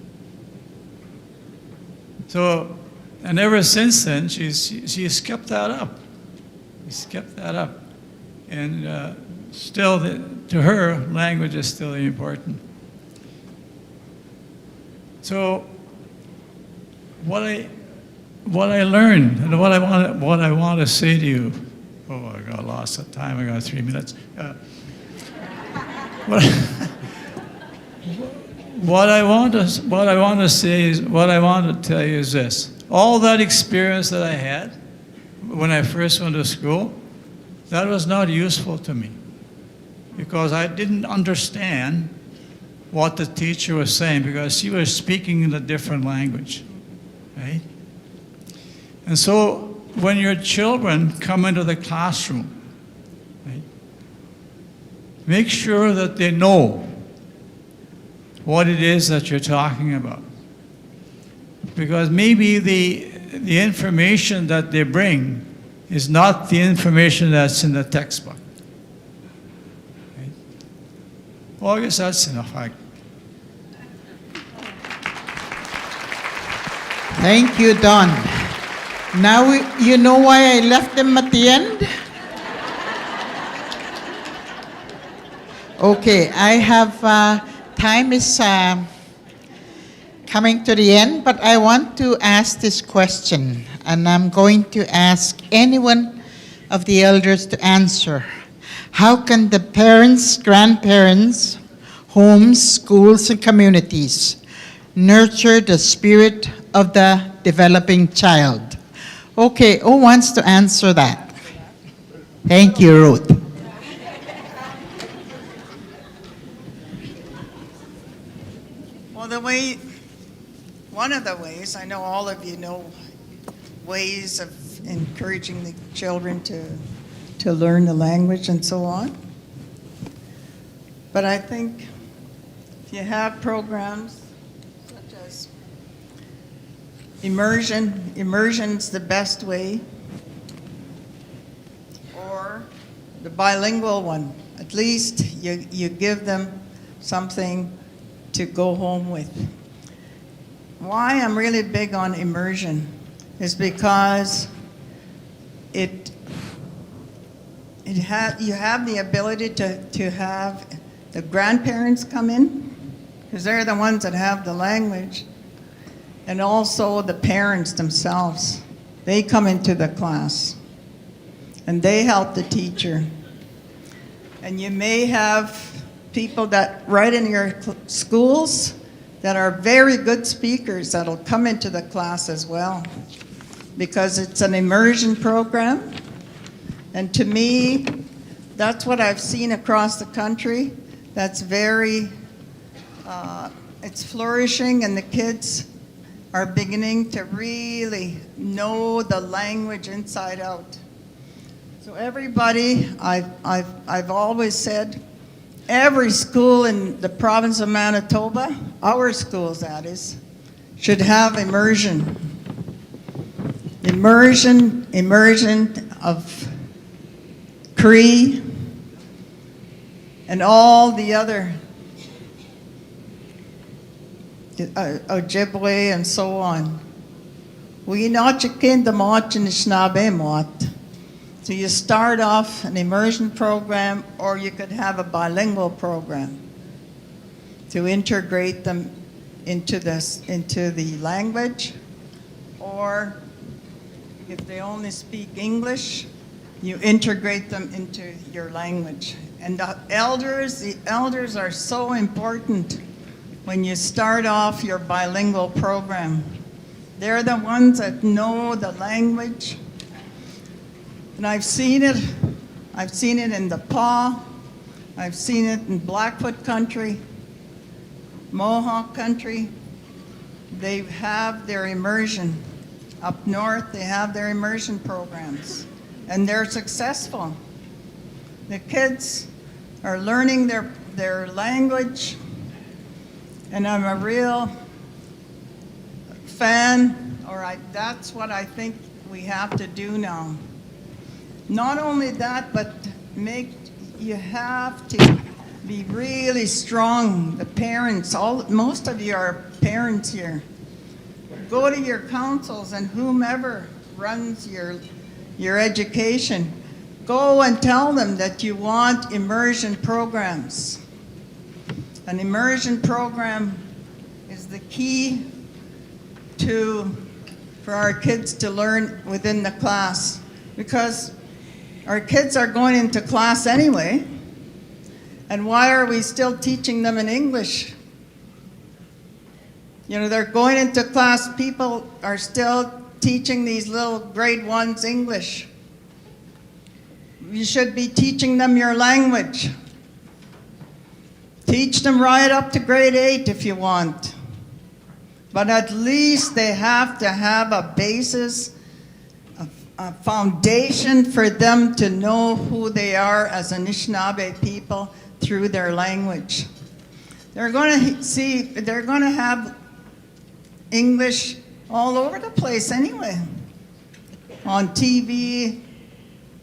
So, and ever since then, she's kept that up. She's kept that up. And still, to her, language is still important. So, what I learned and what I want to say to you. Oh, I got lost of time. I got 3 minutes. What I want to say is, what I want to tell you is this: all that experience that I had when I first went to school, that was not useful to me because I didn't understand what the teacher was saying because she was speaking in a different language, right? And so when your children come into the classroom, right, make sure that they know what it is that you're talking about. Because maybe the information that they bring is not the information that's in the textbook. Right? Well, I guess that's enough. Thank you, Don. Now you know why I left them at the end? Okay, I have, time is coming to the end, but I want to ask this question, and I'm going to ask any one of the elders to answer. How can the parents, grandparents, homes, schools, and communities nurture the spirit of the developing child? Okay, who wants to answer that? Thank you, Ruth. Well, one of the ways, I know all of you know ways of encouraging the children to learn the language and so on. But I think if you have programs such as immersion's the best way, or the bilingual one, at least you give them something to go home with. Why I'm really big on immersion is because you have the ability to have the grandparents come in, because they're the ones that have the language, and also the parents themselves. They come into the class, and they help the teacher. And you may have people that right in your schools that are very good speakers that'll come into the class as well, because it's an immersion program. And to me, that's what I've seen across the country. That's very, it's flourishing, and the kids are beginning to really know the language inside out. So everybody, I've always said, every school in the province of Manitoba, our schools that is, should have immersion. Immersion of Cree and all the other Ojibwe and so on. We not खेरि ṕ Ꭿန့. So you start off an immersion program, or you could have a bilingual program to integrate them into the language, or if they only speak English, you integrate them into your language. And the elders are so important when you start off your bilingual program. They're the ones that know the language. And I've seen it in the ₦, I've seen it in Blackfoot country, Mohawk country. They have their immersion. Up north, they have their immersion programs, and they're successful. The kids are learning their language, and I'm a real fan, that's what I think we have to do now. Not only that, but you have to be really strong. The parents, most of you are parents here. Go to your councils and whomever runs your education. Go and tell them that you want immersion programs. An immersion program is the key for our kids to learn within the class, because our kids are going into class anyway, and why are we still teaching them in English? You know, they're going into class, people are still teaching these little grade 1s English. You should be teaching them your language. Teach them right up to grade 8 if you want. But at least they have to have a basis, a foundation for them to know who they are as Anishinaabe people through their language. They're going to have English all over the place anyway. On TV,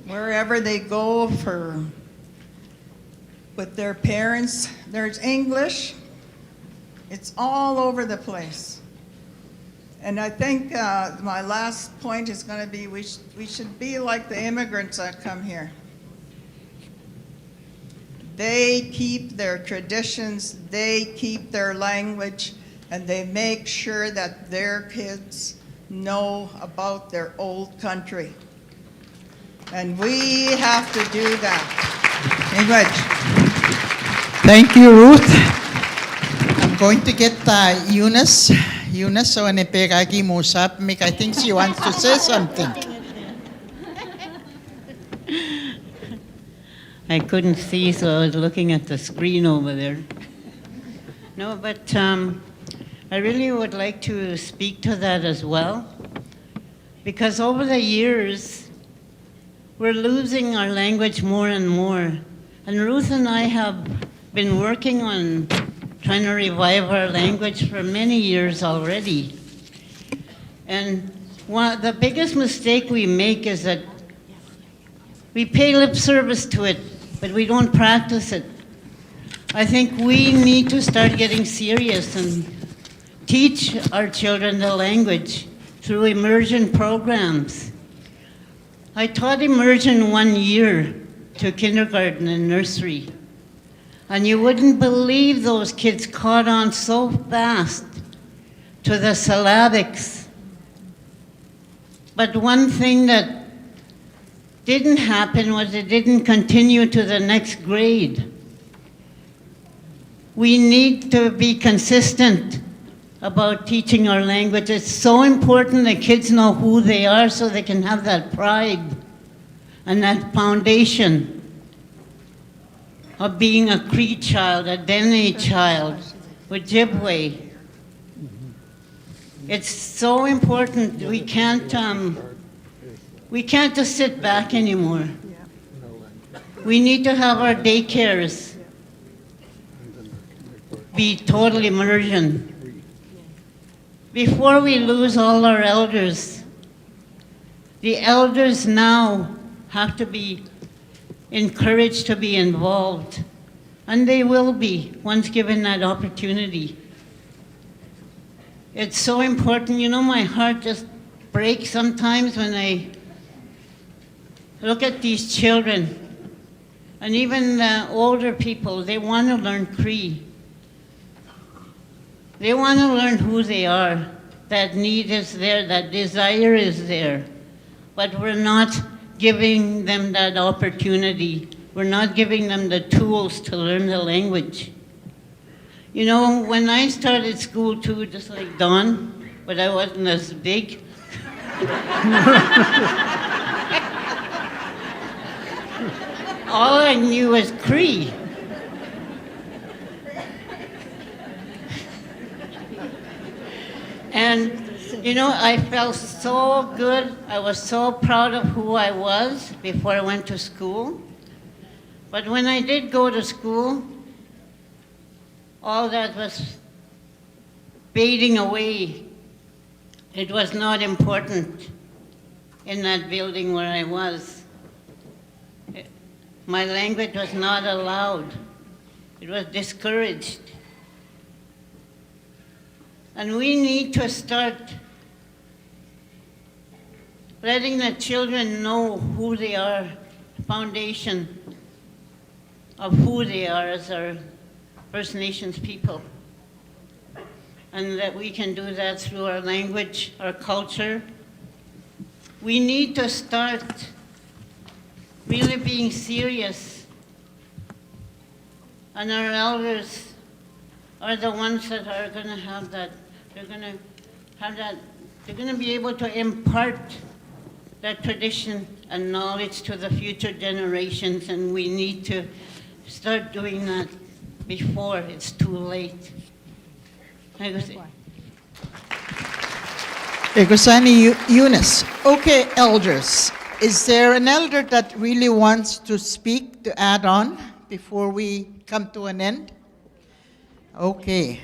wherever they go with their parents, there's English. It's all over the place. And I think my last point is going to be we should be like the immigrants that come here. They keep their traditions, they keep their language, and they make sure that their kids know about their old country. And we have to do that. Thank you, Ruth. I'm going to get Eunice. Eunice, so I think she wants to say something. I couldn't see, so I was looking at the screen over there. No, but I really would like to speak to that as well, because over the years, we're losing our language more and more. And Ruth and I have been working on trying to revive our language for many years already. And the biggest mistake we make is that we pay lip service to it, but we don't practice it. I think we need to start getting serious and teach our children the language through immersion programs. I taught immersion 1 year to kindergarten and nursery. And you wouldn't believe those kids caught on so fast. to the syllabics. But one thing that didn't happen was it didn't continue to the next grade. We need to be consistent about teaching our language. It's so important that kids know who they are so they can have that pride and that foundation of being a Cree child, a Dene child, Ojibwe. It's so important. We can't just sit back anymore. We need to have our daycares be total immersion. Before we lose all our elders, the elders now have to be encouraged to be involved, and they will be once given that opportunity. It's so important. You know, my heart just breaks sometimes when I look at these children, and even the older people, they want to learn Cree. They want to learn who they are. That need is there, that desire is there, but we're not giving them that opportunity. We're not giving them the tools to learn the language. You know, when I started school too, just like Don, but I wasn't as big. All I knew was Cree. And, you know, I felt so good. I was so proud of who I was before I went to school. But when I did go to school, all that was fading away. It was not important in that building where I was. My language was not allowed. It was discouraged. And we need to start letting the children know who they are, the foundation of who they are as our First Nations people. And that we can do that through our language, our culture. We need to start really being serious. And our elders are the ones that are going to have that. They're going to have that. They're going to be able to impart that tradition and knowledge to the future generations, and we need to start doing that before it's too late. Eunice. Okay, elders. Is there an elder that really wants to speak, to add on before we come to an end? Okay.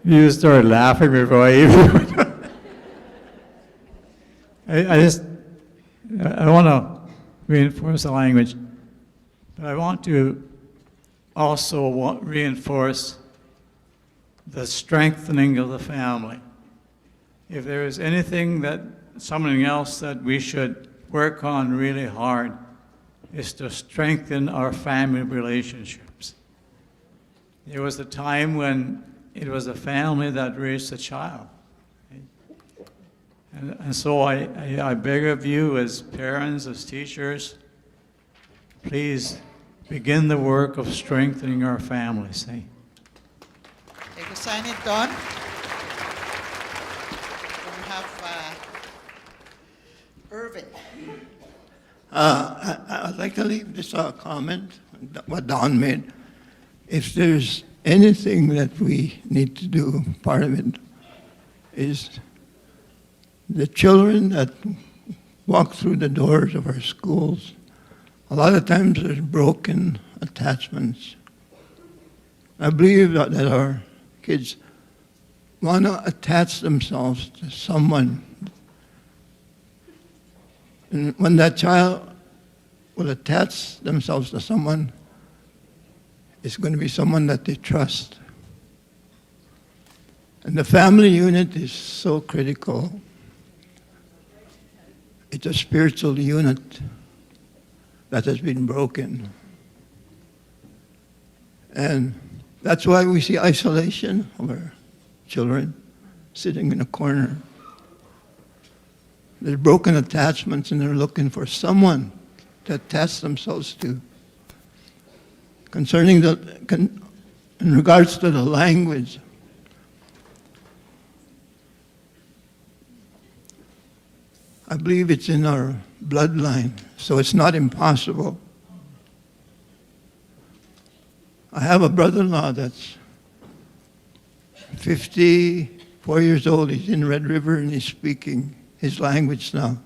You started laughing before I even. I want to reinforce the language, but I want to also reinforce the strengthening of the family. If there is something else that we should work on really hard, is to strengthen our family relationships. There was a time when it was a family that raised a child. And so I beg of you as parents, as teachers, please begin the work of strengthening our families. Don. We have Irvin. I'd like to leave this comment, what Don made. If there's anything that we need to do, part of it is the children that walk through the doors of our schools. A lot of times there's broken attachments. I believe that our kids want to attach themselves to someone. And when that child will attach themselves to someone, it's going to be someone that they trust. And the family unit is so critical. It's a spiritual unit that has been broken. And That's why we see isolation of our children sitting in a corner. There's broken attachments and they're looking for someone to attach themselves to. In regards to the language, I believe it's in our bloodline, so it's not impossible. I have a brother-in-law that's 54 years old. He's in Red River and he's speaking his language now.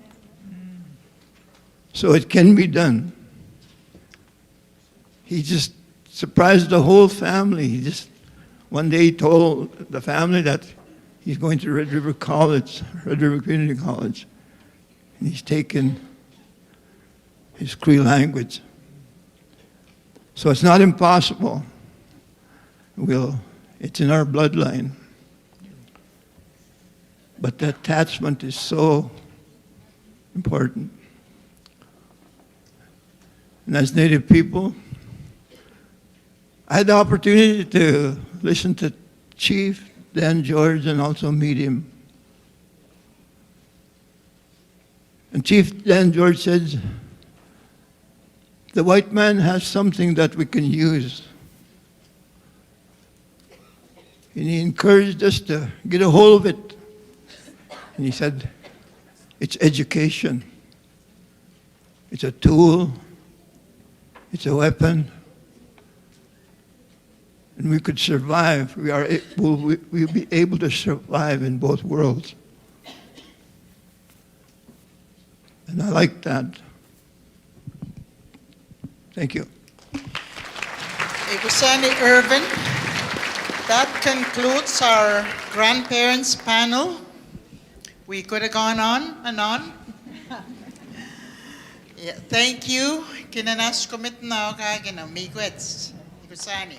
So it can be done. He just surprised the whole family. One day he told the family that he's going to Red River College, Red River Community College. And he's taken his Cree language. So it's not impossible. It's in our bloodline. But the attachment is so important. And as Native people, I had the opportunity to listen to Chief Dan George and also meet him. And Chief Dan George said, the white man has something that we can use. And he encouraged us to get a hold of it. And he said, it's education. It's a tool. It's a weapon. And we could survive. We'll be able to survive in both worlds. And I like that. Thank you. Ekusani Irvin. That concludes our grandparents panel. We could have gone on and on. Yeah, thank you. Kinanas komit na o kagina. Miigwets. Ekusani.